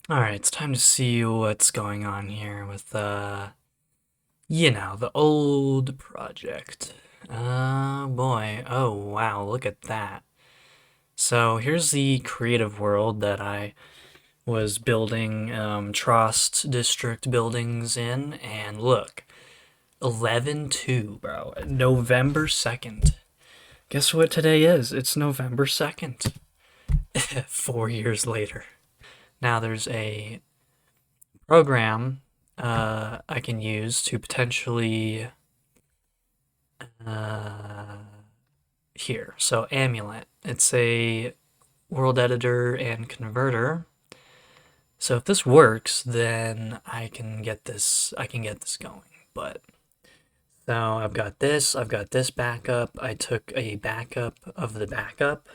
Alright, it's time to see what's going on here with, the old project. Boy. Oh, wow, look at that. So here's the creative world that I was building, Trost District buildings in, and look, 11/2, bro. November 2nd. Guess what today is? It's November 2nd. 4 years later. Now there's a program I can use to potentially uh, here. So Amulet. It's a world editor and converter. So if this works, then I can get this. I can get this going. But so I've got this. I've got this backup. I took a backup of the backup.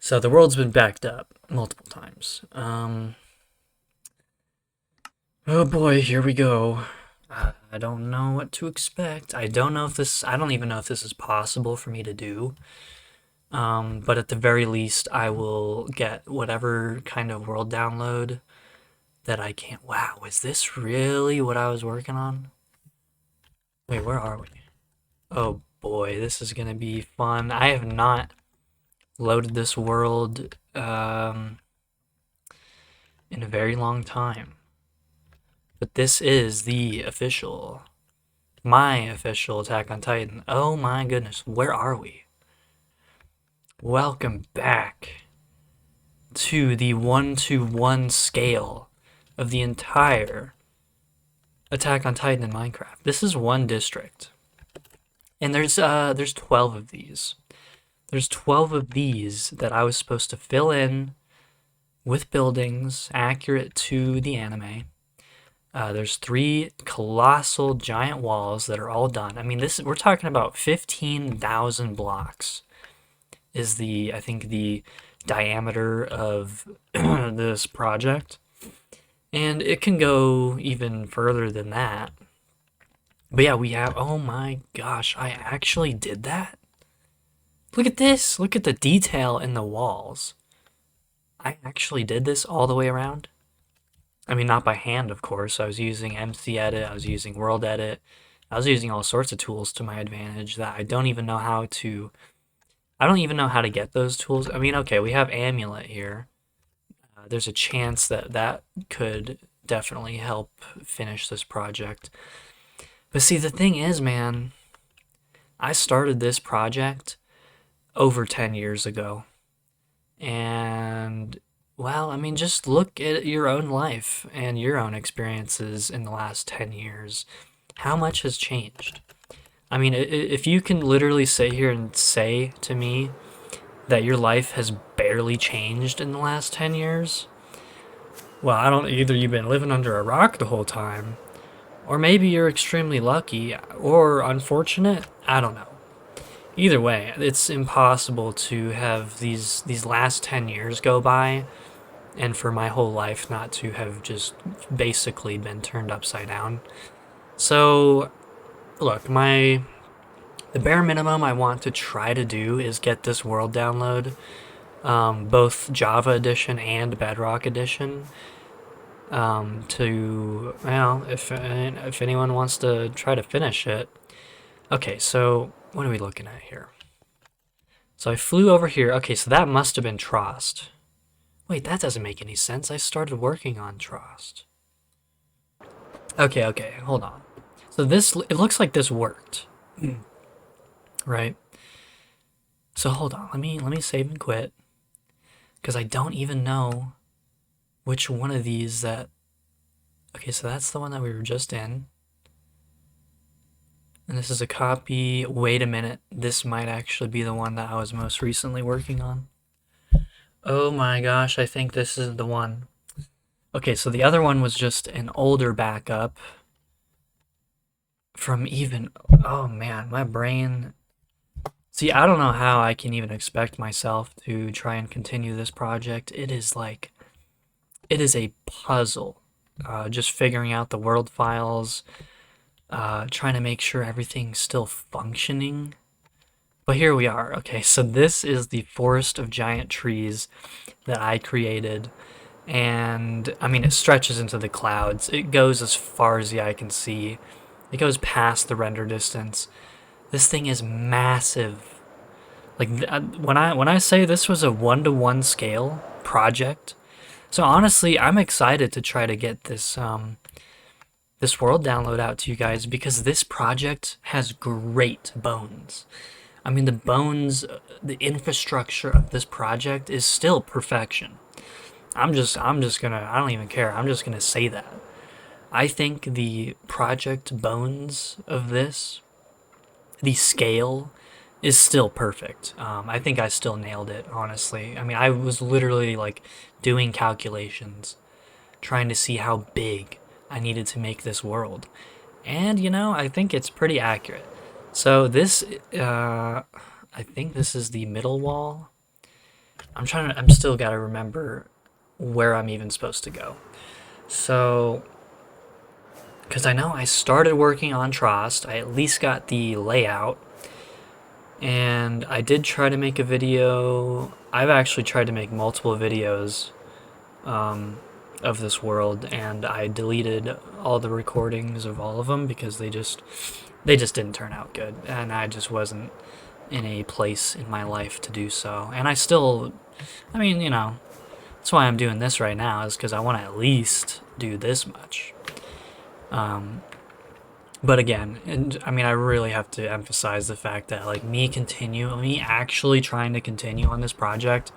So the world's been backed up multiple times. Oh boy, here we go. I don't know what to expect. I don't know if this, I don't even know if this is possible for me to do. But at the very least, I will get whatever kind of world download that I can. Wow, is this really what I was working on? Wait, where are we? Oh boy, this is gonna be fun. I have not loaded this world in a very long time. But this is my official Attack on Titan. Oh my goodness, where are we? Welcome back to the 1-to-1 scale of the entire Attack on Titan in Minecraft. This is one district. And there's 12 of these. There's 12 of these that I was supposed to fill in with buildings accurate to the anime. There's 3 colossal giant walls that are all done. I mean, we're talking about 15,000 blocks is I think the diameter of this project. And it can go even further than that. But yeah, we have, oh my gosh, I actually did that? Look at this. Look at the detail in the walls. I actually did this all the way around. I mean, not by hand, of course. I was using MC Edit, I was using World Edit, I was using all sorts of tools to my advantage that I don't even know how to. I don't even know how to get those tools. I mean, okay, we have Amulet here. There's a chance that that could definitely help finish this project. But see, the thing is, man, I started this project over 10 years ago. And well, I mean, just look at your own life and your own experiences in the last 10 years. How much has changed? I mean, if you can literally sit here and say to me that your life has barely changed in the last 10 years, well, I don't, either you've been living under a rock the whole time, or maybe you're extremely lucky or unfortunate. I don't know. Either way, it's impossible to have these last 10 years go by and for my whole life not to have just basically been turned upside down. So, look, the bare minimum I want to try to do is get this world download, both Java edition and Bedrock edition. To, well, if anyone wants to try to finish it. Okay, so what are we looking at here? So I flew over here. Okay, so that must have been Trost. Wait, that doesn't make any sense. I started working on Trost. Okay, hold on. So it looks like this worked. Right? So hold on, let me save and quit. Because I don't even know which one of these that... Okay, so that's the one that we were just in. And this is a copy. Wait a minute, this might actually be the one that I was most recently working on. Oh my gosh, I think this is the one. Okay, so the other one was just an older backup from even... Oh man, my brain... See, I don't know how I can even expect myself to try and continue this project. It is like... It is a puzzle. Just figuring out the world files, trying to make sure everything's still functioning. But here we are. Okay, so this is the forest of giant trees that I created. And I mean, it stretches into the clouds. It goes as far as the eye can see. It goes past the render distance. This thing is massive. Like when I say this was a 1-to-1 scale project. So honestly, I'm excited to try to get this world download out to you guys because this project has great bones. I mean, the bones, the infrastructure of this project is still perfection. I'm just gonna, I don't even care. I'm just gonna say that. I think the project bones of this, the scale, is still perfect. I think I still nailed it, honestly. I mean, I was literally like doing calculations, trying to see how big I needed to make this world. And, I think it's pretty accurate. So this, I think this is the middle wall. I'm still gotta remember where I'm even supposed to go. So, because I know I started working on Trost, I at least got the layout, and I did try to make a video. I've actually tried to make multiple videos of this world, and I deleted all the recordings of all of them because they just didn't turn out good, and I just wasn't in a place in my life to do so. And I mean, that's why I'm doing this right now, is because I want to at least do this much. But again, and I mean, I really have to emphasize the fact that like me actually trying to continue on this project,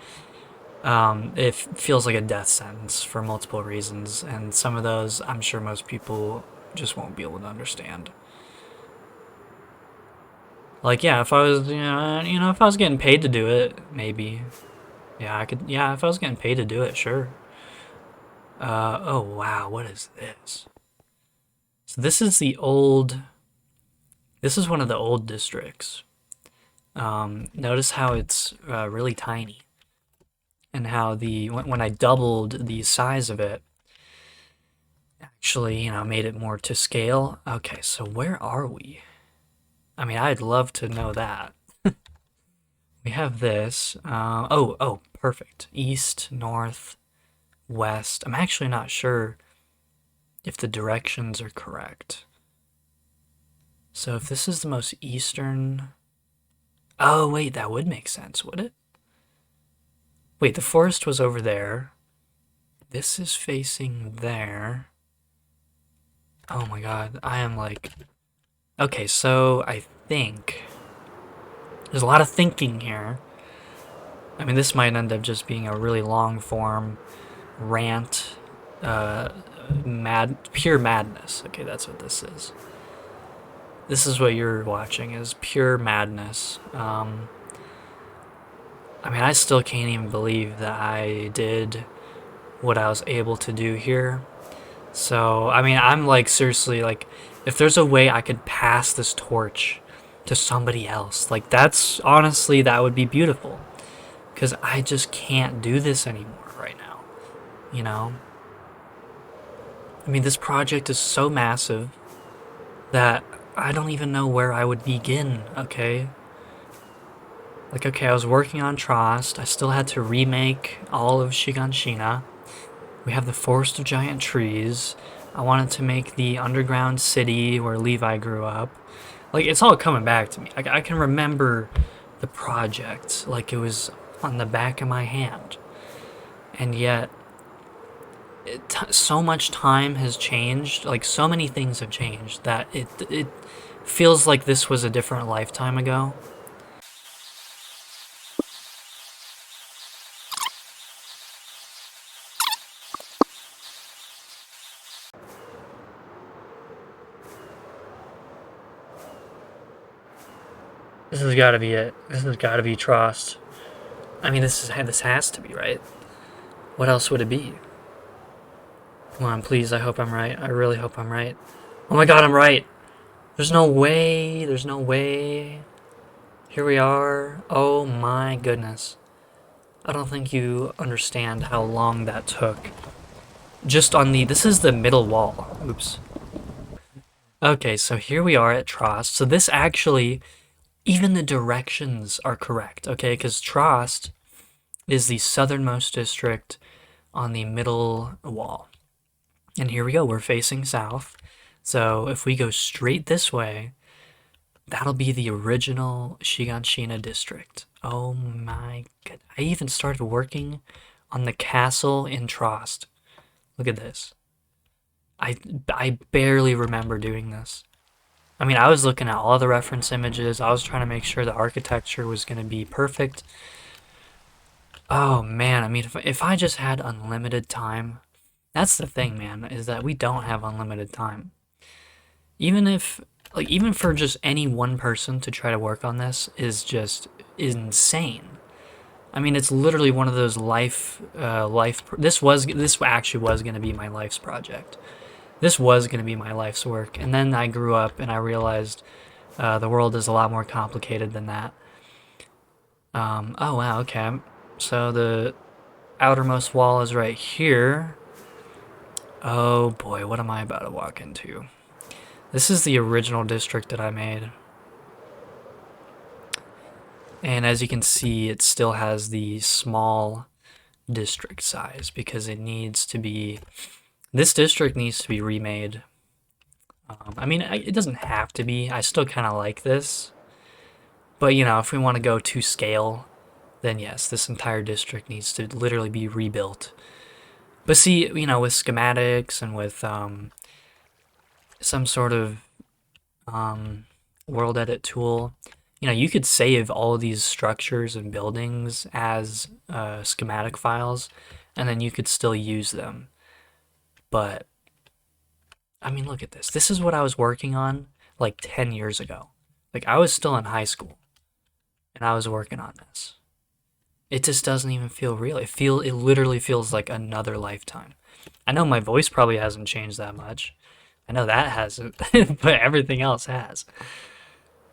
it feels like a death sentence for multiple reasons, and some of those I'm sure most people just won't be able to understand. Like, yeah, if I was, if I was getting paid to do it, maybe. Yeah, I could. Yeah, if I was getting paid to do it, sure. Oh wow, what is this? So this is the old. This is one of the old districts. Notice how it's really tiny, and how when I doubled the size of it, actually, made it more to scale. Okay, so where are we? I mean, I'd love to know that. We have this. Oh, perfect. East, north, west. I'm actually not sure if the directions are correct. So if this is the most eastern... Oh, wait, that would make sense, would it? Wait, the forest was over there. This is facing there. Oh my god, I am like... Okay, so I think... There's a lot of thinking here. I mean, this might end up just being a really long form rant. Pure madness. Okay, that's what this is. This is what you're watching, is pure madness. I mean, I still can't even believe that I did what I was able to do here. So, I mean, I'm like, seriously, like, if there's a way I could pass this torch to somebody else, like, that's, honestly, that would be beautiful. Because I just can't do this anymore right now, I mean, this project is so massive that I don't even know where I would begin, okay? Like, okay, I was working on Trost. I still had to remake all of Shiganshina. We have the Forest of Giant Trees. I wanted to make the underground city where Levi grew up. Like, it's all coming back to me. I can remember the project like it was on the back of my hand. And yet, so much time has changed, like so many things have changed, that it feels like this was a different lifetime ago. This has got to be it. This has got to be Trost. I mean, this has to be, right? What else would it be? Come on, please. I hope I'm right. I really hope I'm right. Oh my god, I'm right. There's no way. There's no way. Here we are. Oh my goodness. I don't think you understand how long that took. Just on this is the middle wall. Oops. Okay, so here we are at Trost. So this actually, even the directions are correct, okay? Because Trost is the southernmost district on the middle wall. And here we go, we're facing south. So if we go straight this way, that'll be the original Shiganshina district. Oh my god. I even started working on the castle in Trost. Look at this. I barely remember doing this. I mean, I was looking at all the reference images. I was trying to make sure the architecture was going to be perfect. Oh man, I mean, if I just had unlimited time, that's the thing, man, is that we don't have unlimited time. Even if, like, even for just any one person to try to work on this is just insane. I mean, it's literally one of those this actually was going to be my life's project. This was going to be my life's work. And then I grew up and I realized the world is a lot more complicated than that. Oh, wow, okay. So the outermost wall is right here. Oh boy, what am I about to walk into? This is the original district that I made. And as you can see, it still has the small district size because it needs to be... This district needs to be remade. I mean, it doesn't have to be. I still kind of like this. But, you know, if we want to go to scale, then yes, this entire district needs to literally be rebuilt. But see, you know, with schematics and with some sort of world edit tool, you know, you could save all of these structures and buildings as schematic files, and then you could still use them. But, I mean, look at this. This is what I was working on like 10 years ago. Like, I was still in high school, and I was working on this. It just doesn't even feel real. It literally feels like another lifetime. I know my voice probably hasn't changed that much. I know that hasn't, but everything else has.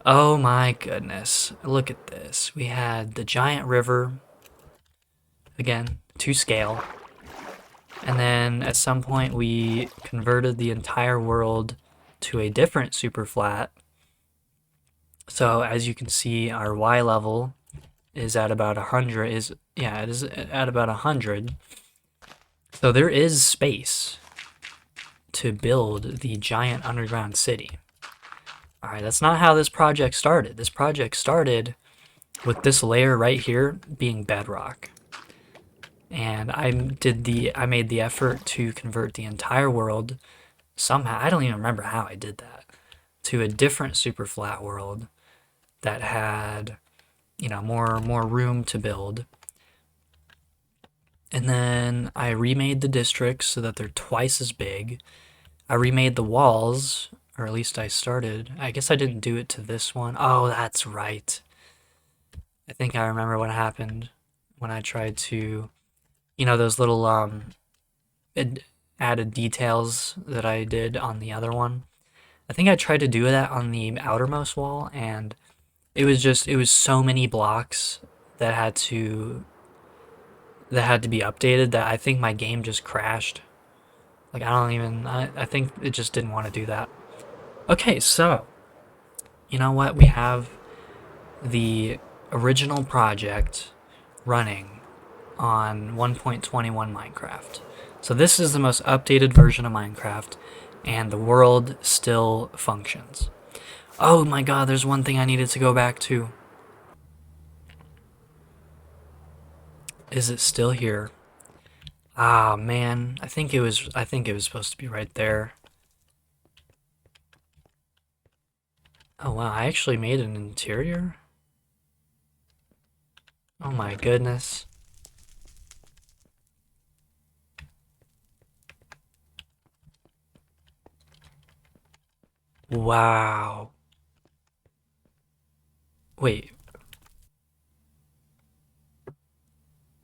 Oh my goodness. Look at this. We had the giant river, again, to scale. And then at some point we converted the entire world to a different super flat. So as you can see, our Y level is at about 100. It is at about 100. So there is space to build the giant underground city. All right, that's not how this project started. This project started with this layer right here being Bedrock. And I made the effort to convert the entire world somehow. I don't even remember how I did that, to a different super flat world that had, you know, more room to build. And then I remade the districts so that they're twice as big. I remade the walls, or at least I started. I guess I didn't do it to this one. Oh, that's right. I think I remember what happened when I tried to, you know, those little added details that I did on the other one. I think I tried to do that on the outermost wall, and it was so many blocks that had to be updated that I think my game just crashed. Like, I think it just didn't want to do that. Okay, so, you know what? We have the original project running on 1.21 Minecraft. So this is the most updated version of Minecraft, and the world still functions. Oh my god, there's one thing I needed to go back to. Is it still here? Ah, man, I think it was supposed to be right there. Oh wow, I actually made an interior? Oh my goodness. Wow. Wait.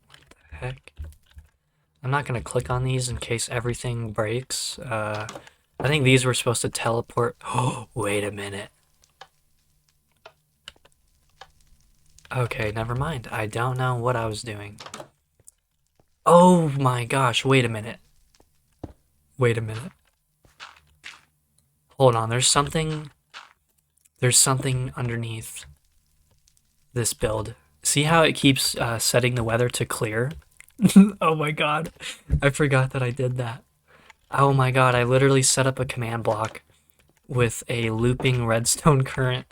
What the heck? I'm not gonna click on these in case everything breaks. I think these were supposed to teleport. Oh, wait a minute. Okay, never mind. I don't know what I was doing. Oh my gosh, wait a minute. Wait a minute. Hold on, there's something underneath this build. See how it keeps setting the weather to clear? Oh my god. I forgot that I did that. Oh my god, I literally set up a command block with a looping redstone current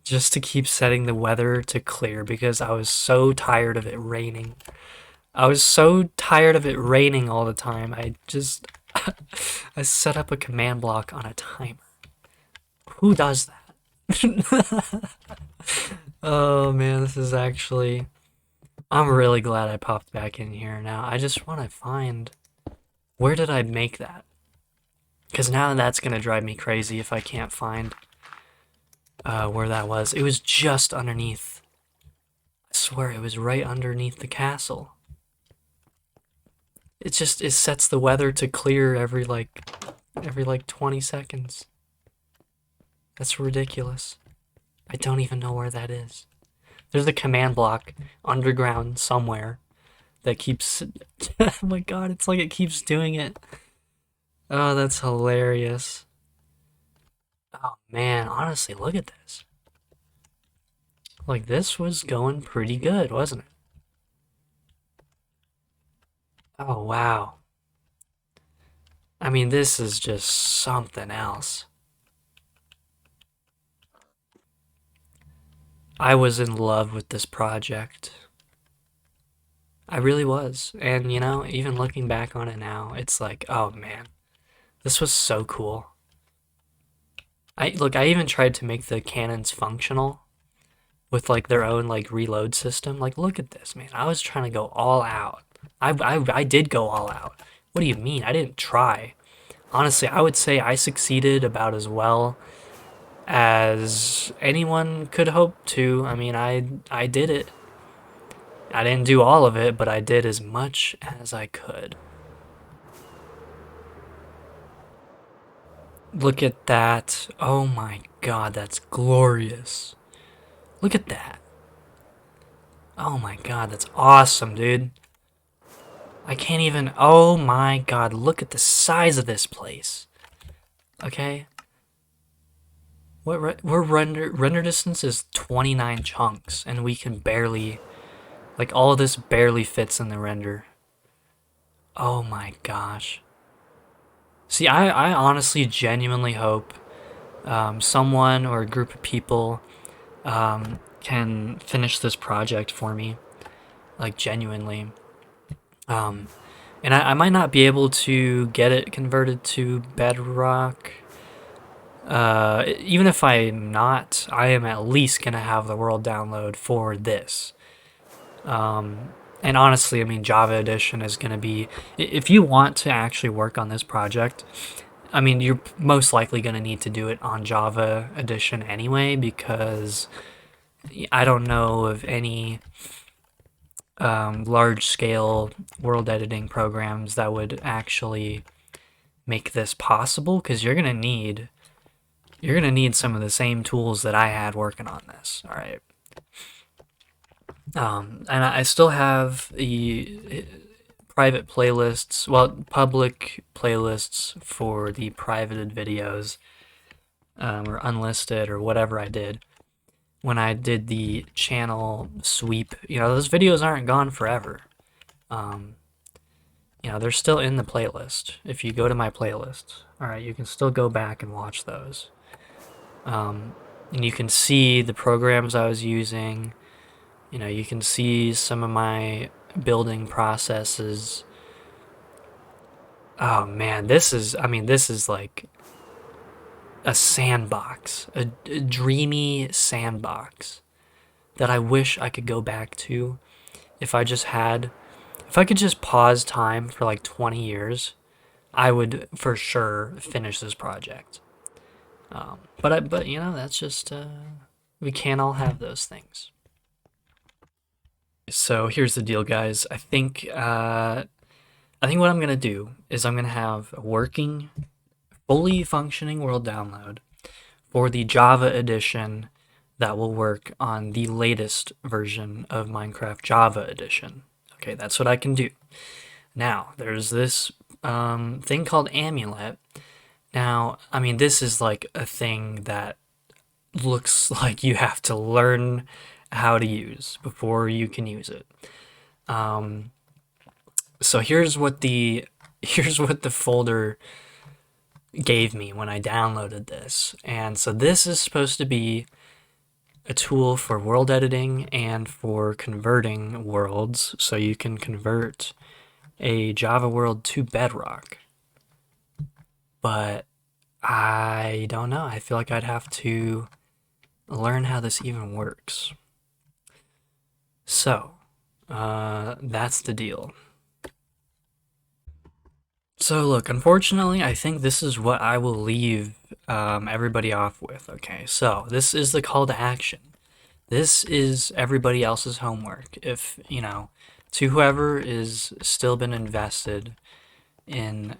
just to keep setting the weather to clear because I was so tired of it raining. I was so tired of it raining all the time. I set up a command block on a timer. Who does that? Oh man, this is actually I'm really glad I popped back in here now. I just want to find where did I make that? Because now that's going to drive me crazy if I can't find where that was. It was just underneath. I swear it was right underneath the castle. It sets the weather to clear every like 20 seconds. That's ridiculous. I don't even know where that is. There's a command block underground somewhere that keeps oh my god, it's like it keeps doing it. Oh, that's hilarious. Oh man, honestly, look at this. Like this was going pretty good, wasn't it? Oh wow. I mean, this is just something else. I was in love with this project. I really was. And you know, even looking back on it now, it's like, oh man, this was so cool. I even tried to make the cannons functional with like their own like reload system. Like, look at this, man. I was trying to go all out. I did go all out. What do you mean? I didn't try. Honestly, I would say I succeeded about as well as anyone could hope to. I mean, I did it. I didn't do all of it, but I did as much as I could. Look at that. Oh my god, that's glorious. Look at that. Oh my god, that's awesome, dude. I can't even. Oh my god, look at the size of this place. Okay? We're render distance is 29 chunks, and we can barely. Like, all of this barely fits in the render. Oh my gosh. See, I honestly genuinely hope someone or a group of people can finish this project for me. Like, genuinely. Um, and I might not be able to get it converted to Bedrock. Even if I'm not, I am at least going to have the world download for this. And honestly, I mean, Java Edition is going to be. If you want to actually work on this project, I mean, you're most likely going to need to do it on Java Edition anyway, because I don't know of any large scale world editing programs that would actually make this possible, because you're gonna need some of the same tools that I had working on this. All right. And I still have the private playlists, well, public playlists for the privated videos, or unlisted or whatever I did when I did the channel sweep. You know, those videos aren't gone forever. Um, you know, they're still in the playlist. If you go to my playlist, all right, you can still go back and watch those. And you can see the programs I was using. You know, you can see some of my building processes. Oh man, this is like a sandbox, a dreamy sandbox that I wish I could go back to if if I could just pause time for like 20 years, I would for sure finish this project. But you know, that's just, we can't all have those things. So here's the deal, guys. I think what I'm gonna do is I'm gonna have a working, fully functioning world download for the Java edition that will work on the latest version of Minecraft Java Edition. Okay, that's what I can do. Now, there's this thing called Amulet. Now, I mean, this is like a thing that looks like you have to learn how to use before you can use it. Um, So here's what the folder gave me when I downloaded this. And so this is supposed to be a tool for world editing and for converting worlds, so you can convert a Java world to Bedrock. But I don't know. I feel like I'd have to learn how this even works. So, that's the deal. So look, unfortunately, I think this is what I will leave everybody off with. Okay, so this is the call to action. This is everybody else's homework. If, to whoever is still been invested in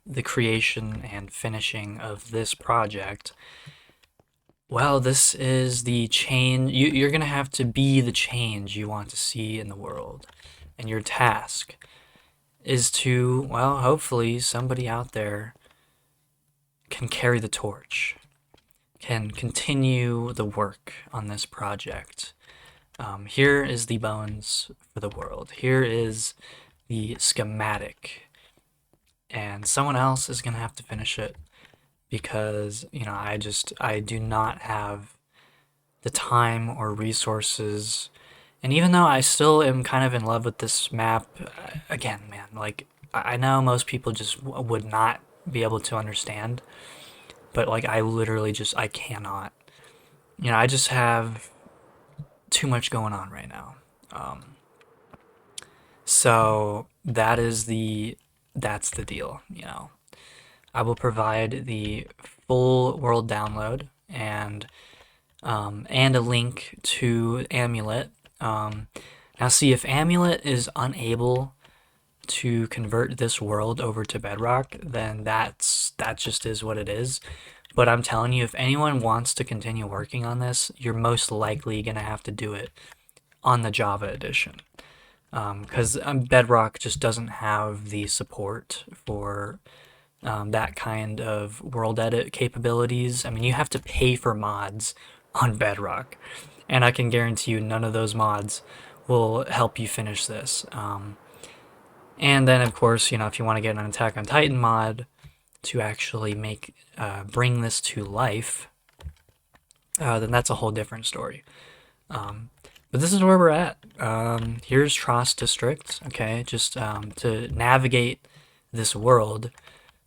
the creation and finishing of this project, well, this is the change. You're going to have to be the change you want to see in the world. And your task is to, well, hopefully somebody out there can carry the torch, can continue the work on this project. Here is the bones for the world. Here is the schematic. And someone else is going to have to finish it because, I do not have the time or resources. And even though I still am kind of in love with this map, again, man, like, I know most people just would not be able to understand, but like, I literally just, I cannot. I just have too much going on right now. So that's the deal. I will provide the full world download and a link to Amulet. Now, see, if Amulet is unable to convert this world over to Bedrock, then that just is what it is. But I'm telling you, if anyone wants to continue working on this, you're most likely going to have to do it on the Java edition. Because Bedrock just doesn't have the support for that kind of world edit capabilities. I mean, you have to pay for mods on Bedrock, and I can guarantee you none of those mods will help you finish this. And then, of course, if you want to get an Attack on Titan mod to actually bring this to life, then that's a whole different story. But this is where we're at. Here's Trost District, okay? Just to navigate this world,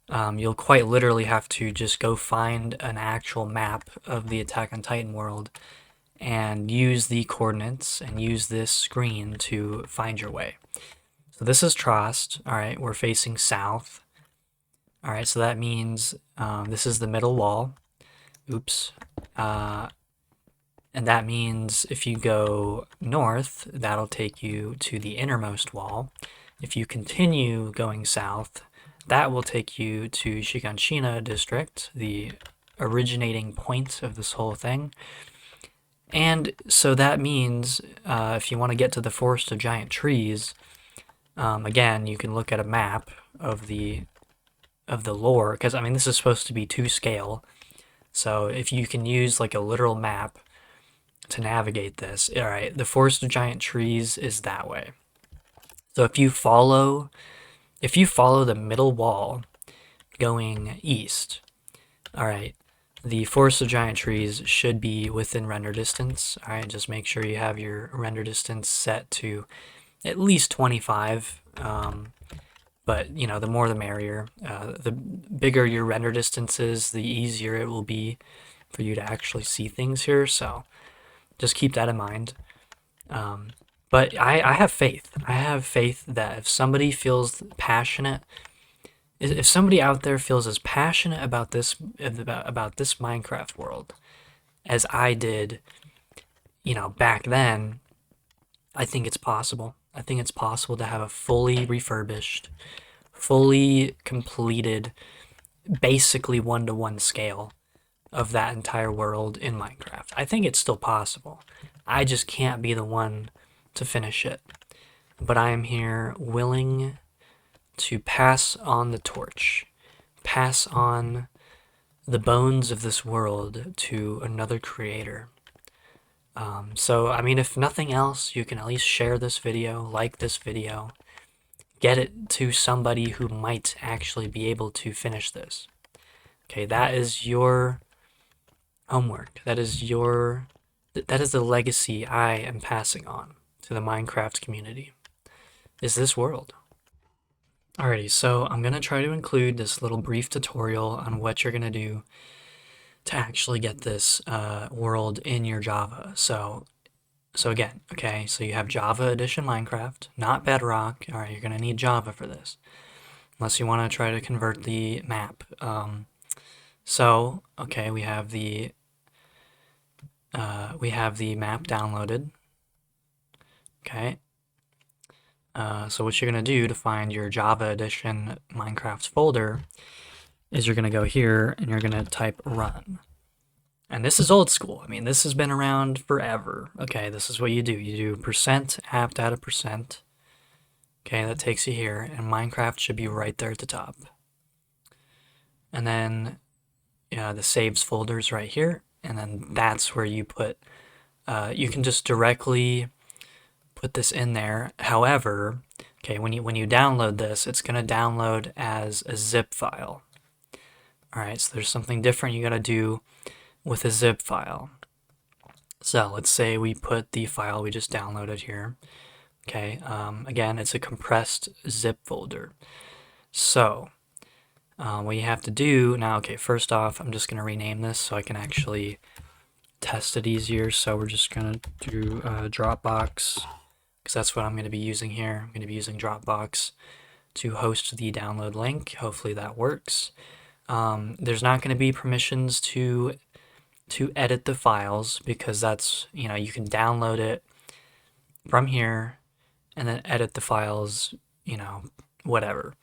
you'll quite literally have to just go find an actual map of the Attack on Titan world and use the coordinates and use this screen to find your way. So this is Trost. All right, we're facing south. All right, so that means this is the middle wall. Oops. And that means if you go north, that'll take you to the innermost wall. If you continue going south, that will take you to Shiganshina district, the originating point of this whole thing. And so that means if you want to get to the forest of giant trees, again, you can look at a map of the lore, because I mean this is supposed to be to scale. So if you can use like a literal map to navigate this, all right, the forest of giant trees is that way. So if you follow the middle wall going east, all right, the forest of giant trees should be within render distance. All right, just make sure you have your render distance set to at least 25. But the more the merrier. The bigger your render distance is, the easier it will be for you to actually see things here. So just keep that in mind. But I have faith. I have faith that if somebody feels passionate, if somebody out there feels as passionate about this Minecraft world as I did, back then, I think it's possible. I think it's possible to have a fully refurbished, fully completed, basically one-to-one scale of that entire world in Minecraft. I think it's still possible. I just can't be the one to finish it. But I am here willing to pass on the torch, pass on the bones of this world to another creator. So, I mean, if nothing else, you can at least share this video, like this video, get it to somebody who might actually be able to finish this. Okay, that is your homework. That is the legacy I am passing on to the Minecraft community, is this world. Alrighty, so I'm gonna try to include this little brief tutorial on what you're gonna do to actually get this world in your Java. So again, okay, so you have Java Edition Minecraft, not Bedrock. All right, you're gonna need Java for this, unless you want to try to convert the map. Okay, we have the map downloaded. Okay. So what you're gonna do to find your Java Edition Minecraft folder is you're gonna go here and you're gonna type run. And this is old school. I mean, this has been around forever. Okay, this is what you do. You do %app data %. Okay, that takes you here, and Minecraft should be right there at the top. And then the saves folder's right here, and then that's where you put, you can just directly put this in there. However, okay, when you download this, it's gonna download as a zip file. All right, so there's something different you gotta do with a zip file. So let's say we put the file we just downloaded here. Okay, again, it's a compressed zip folder. So what you have to do now, okay, first off, I'm just gonna rename this so I can actually test it easier. So we're just gonna do Dropbox, because that's what I'm gonna be using here. I'm gonna be using Dropbox to host the download link. Hopefully that works. There's not gonna be permissions to edit the files, because that's, you can download it from here and then edit the files, whatever.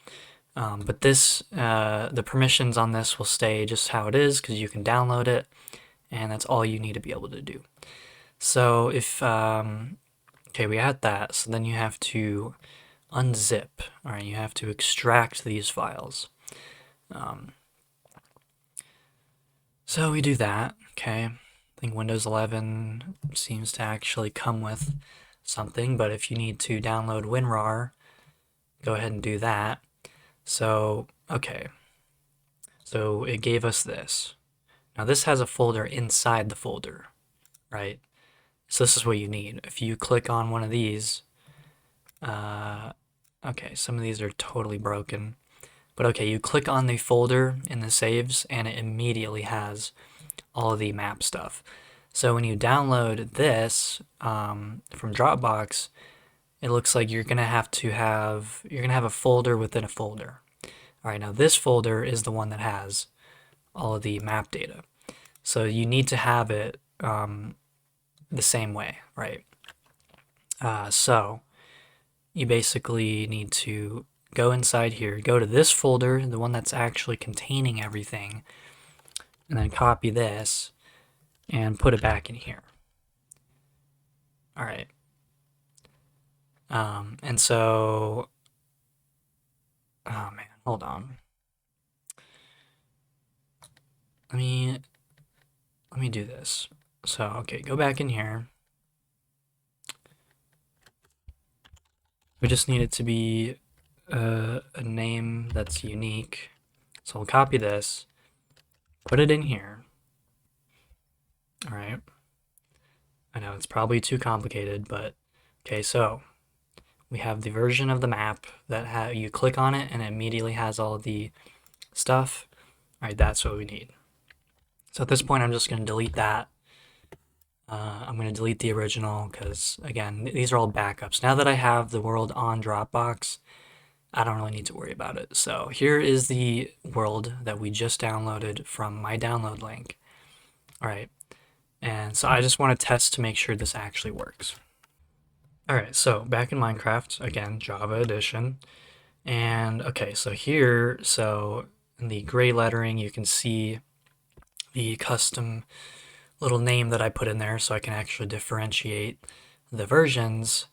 But this, the permissions on this will stay just how it is, because you can download it, and that's all you need to be able to do. So if, okay, we had that, so then you have to unzip, all right, you have to extract these files. So we do that, okay. I think Windows 11 seems to actually come with something, but if you need to download WinRAR, go ahead and do that. So, okay. So it gave us this. Now this has a folder inside the folder, right? So this is what you need. If you click on one of these, okay, some of these are totally broken. But okay, you click on the folder in the saves, and it immediately has all of the map stuff. So when you download this from Dropbox, it looks like you're gonna have a folder within a folder. All right, now this folder is the one that has all of the map data. So you need to have it the same way, right? So you basically need to go inside here, go to this folder, the one that's actually containing everything, and then copy this and put it back in here. All right. And so, oh man, hold on. Let me do this. So, okay, go back in here. We just need it to be a name that's unique. So we'll copy this, put it in here. All right. I know it's probably too complicated, but okay, so we have the version of the map that you click on it and it immediately has all the stuff. All right, that's what we need. So at this point, I'm just going to delete that. I'm going to delete the original because, again, these are all backups. Now that I have the world on Dropbox, I don't really need to worry about it. So here is the world that we just downloaded from my download link. All right. And so I just want to test to make sure this actually works. All right, so back in Minecraft, again, Java Edition. And okay, so here, so in the gray lettering, you can see the custom little name that I put in there so I can actually differentiate the versions.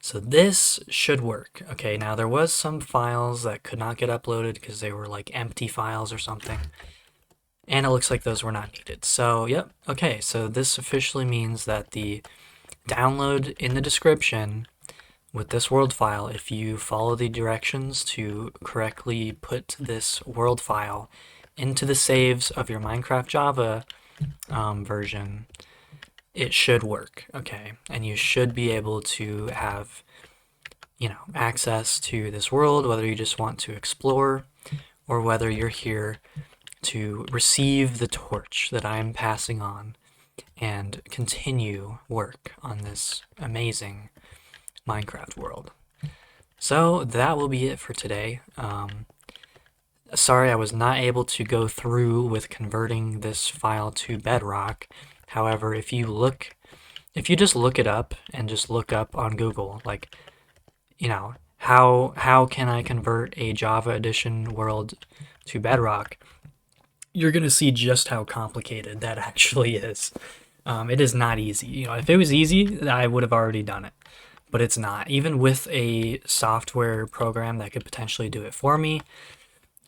So this should work. Okay, now there was some files that could not get uploaded because they were like empty files or something. And it looks like those were not needed. So, yep, okay, so this officially means that the download in the description with this world file, if you follow the directions to correctly put this world file into the saves of your Minecraft Java version, it should work, okay? And you should be able to have, access to this world, whether you just want to explore or whether you're here to receive the torch that I'm passing on and continue work on this amazing Minecraft world. So that will be it for today. Sorry I was not able to go through with converting this file to Bedrock. However, if you just look it up and just look up on Google, like, how can I convert a Java Edition world to Bedrock, you're going to see just how complicated that actually is. It is not easy. If it was easy, I would have already done it. But it's not. Even with a software program that could potentially do it for me,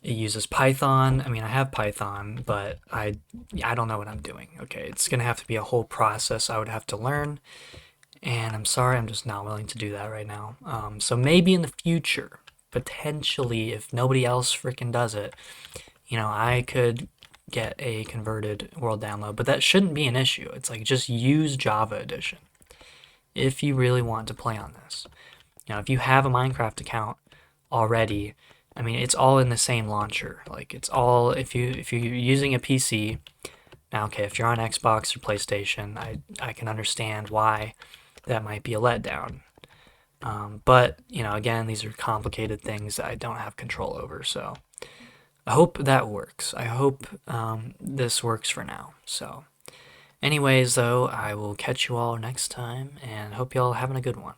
it uses Python. I mean, I have Python, but I don't know what I'm doing. Okay, it's going to have to be a whole process I would have to learn. And I'm sorry, I'm just not willing to do that right now. So maybe in the future, potentially, if nobody else freaking does it, I could get a converted world download, but that shouldn't be an issue. It's like, just use Java Edition if you really want to play on this. If you have a Minecraft account already, I mean, it's all in the same launcher. Like, it's all, if you're using a PC. Now, okay, if you're on Xbox or PlayStation, I can understand why that might be a letdown. But, again, these are complicated things that I don't have control over, so I hope that works. I hope this works for now. So anyways, though, I will catch you all next time, and hope you all having a good one.